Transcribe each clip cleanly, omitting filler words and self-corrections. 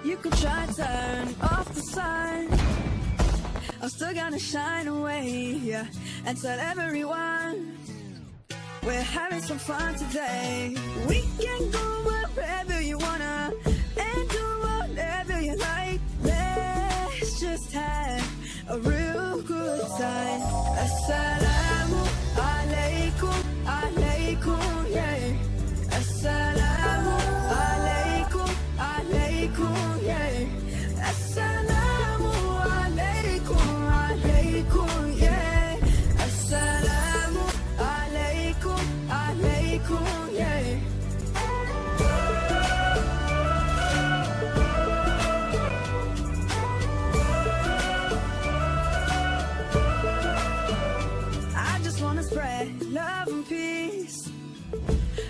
You could try and turn off the sun, I'm still gonna shine away, yeah, and tell everyone we're having some fun today. We can go wherever you wanna and do whatever you like. Let's just have a real good time. Assalamu alaikum, alaikum, yeah. Assalamu alaikum, alaikum, yeah. Assalamu alaikum, alaikum, yeah. Assalamu alaikum, alaikum, yeah. I just wanna spread love and peace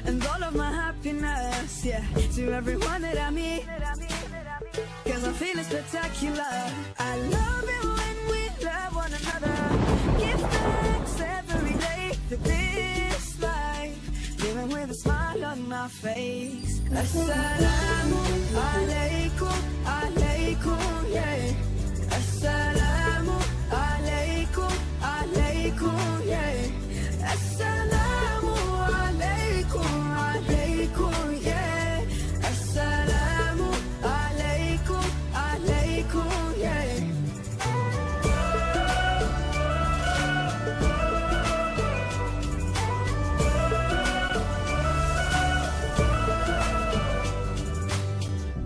and all of my happiness, yeah, to everyone that I meet, cause I'm feeling spectacular. I love it when we love one another. Give thanks every day for this life, living with a smile on my face. Assalamu alaikum, alaikum, yeah. Assalamu alaikum, alaikum, yeah. Assalamu alaikum, alaikum, yeah. Assalamu alaikum, alaikum, yeah.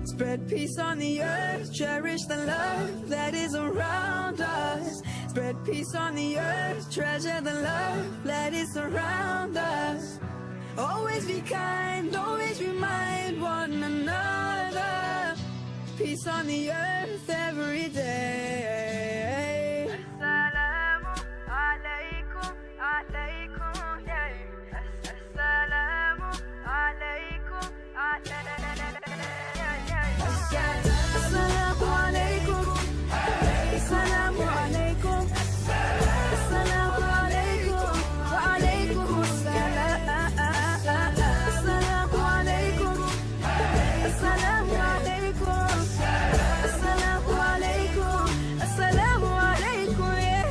Spread peace on the earth, cherish the love that is around us. Spread peace on the earth, treasure the love that is around us. Always be kind, always remind one another. Peace on the earth every day. Assalamu alaikum, alaikum, yeah. Assalamu alaikum, alaikum. Assalamu alaikum. Assalamu alaikum. Assalamu alaikum. Wa alaikum assalam. Assalamu alaikum. Assalamu alaikum. Assalamu alaikum. Assalamu alaikum, yeah.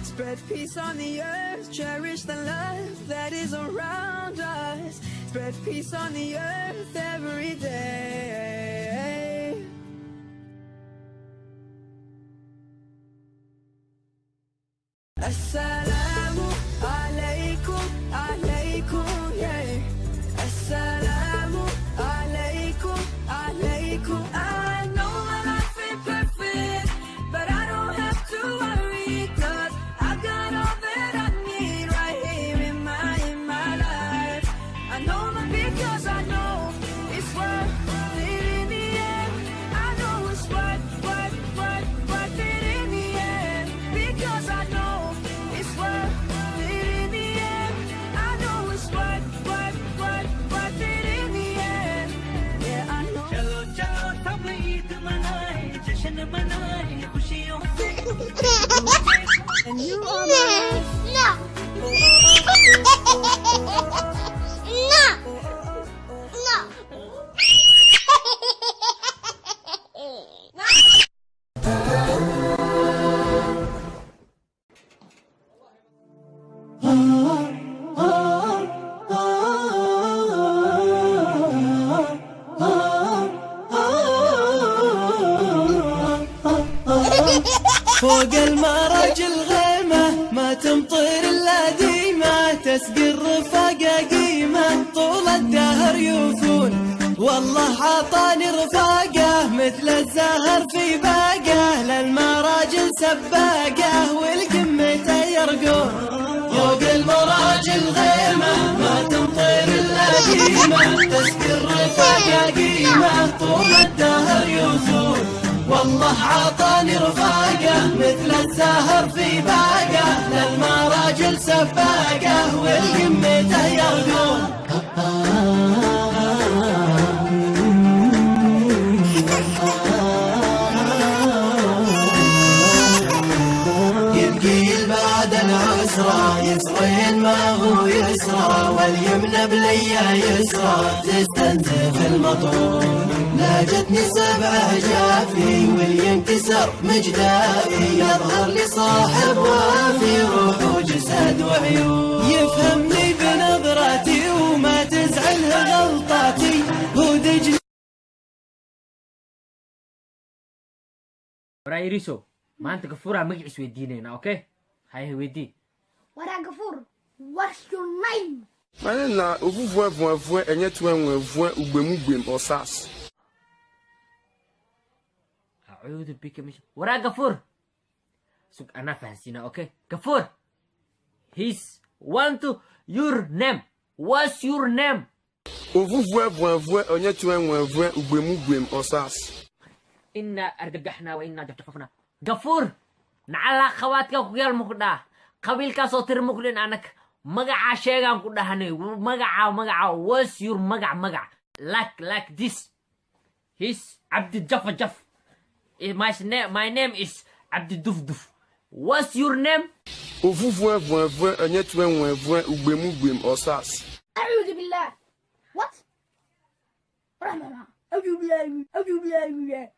Spread peace on the earth, cherish the love that is around us. Spread peace on the earth every day. Assalamu alaikum, alaikum, yeah. Assalamu alaikum, alaikum. I know my life ain't perfect, but I don't have to worry, cause I've got all that I need right here in my life. I know my because I know it's worth it in the end. I know it's worth it in the end. Because I know it's worth it in the end. I know it's worth it in the end. Yeah, I know. चलो चलो सब ईद मनाए, जश्न मनाए, खुशियों से And you are my No. No. فوق المراج الغيمة ما تمطر الا ديمة، تسقي الرفاقة قيمة طول الدهر يوفون. والله عطاني رفاقة مثل الزهر في باقة، للمراجل سباقة والقمة يرقون. فوق المراج الغيمة ما تمطر الا ديمة، تسقي الرفاقة قيمة طول الدهر يوفون. والله عطاني رفاقة مثل الزهر في باقة للمراجل سباقة والقمته يرقون يبقي بعد العسرة يسرين ما هو يسرى واليمن بليا يسرى تستنزف المطرون لا جتني 7 جافي والينكسر مجدافي يظهر لي صاحب وافي روح وجسد وعيون يفهمني بنظراتي وما تزعله غلطاتي هو دجل رايريسو ما انت قفورة مقعس ويدينينا اوكي هاي ويدي What a gafur. What's your name? Mane na ovuvuavua enye tuenwevua ugbemugwem osas. أعوذ بك مش ورا قفور سوق أنا فهسينا أوكي قفور He's want to your name What's your name Ovuvuavua enye tuenwevua ugbemugwem osas. إنا أرجحنا وإنا جفتفنا قفور نعلى خواتك وخيال مقدا قبيل كاسوتر مقلين أنك مقع شيئا مقدا هني مقع What's your مقع like this He's عبد جف My name is Abdi Dufduf. What's your name? Ovuvuavua enye tuenwevua ugbemugwem osas. أعوذ بالله. What? رحمة أعوذ بالله.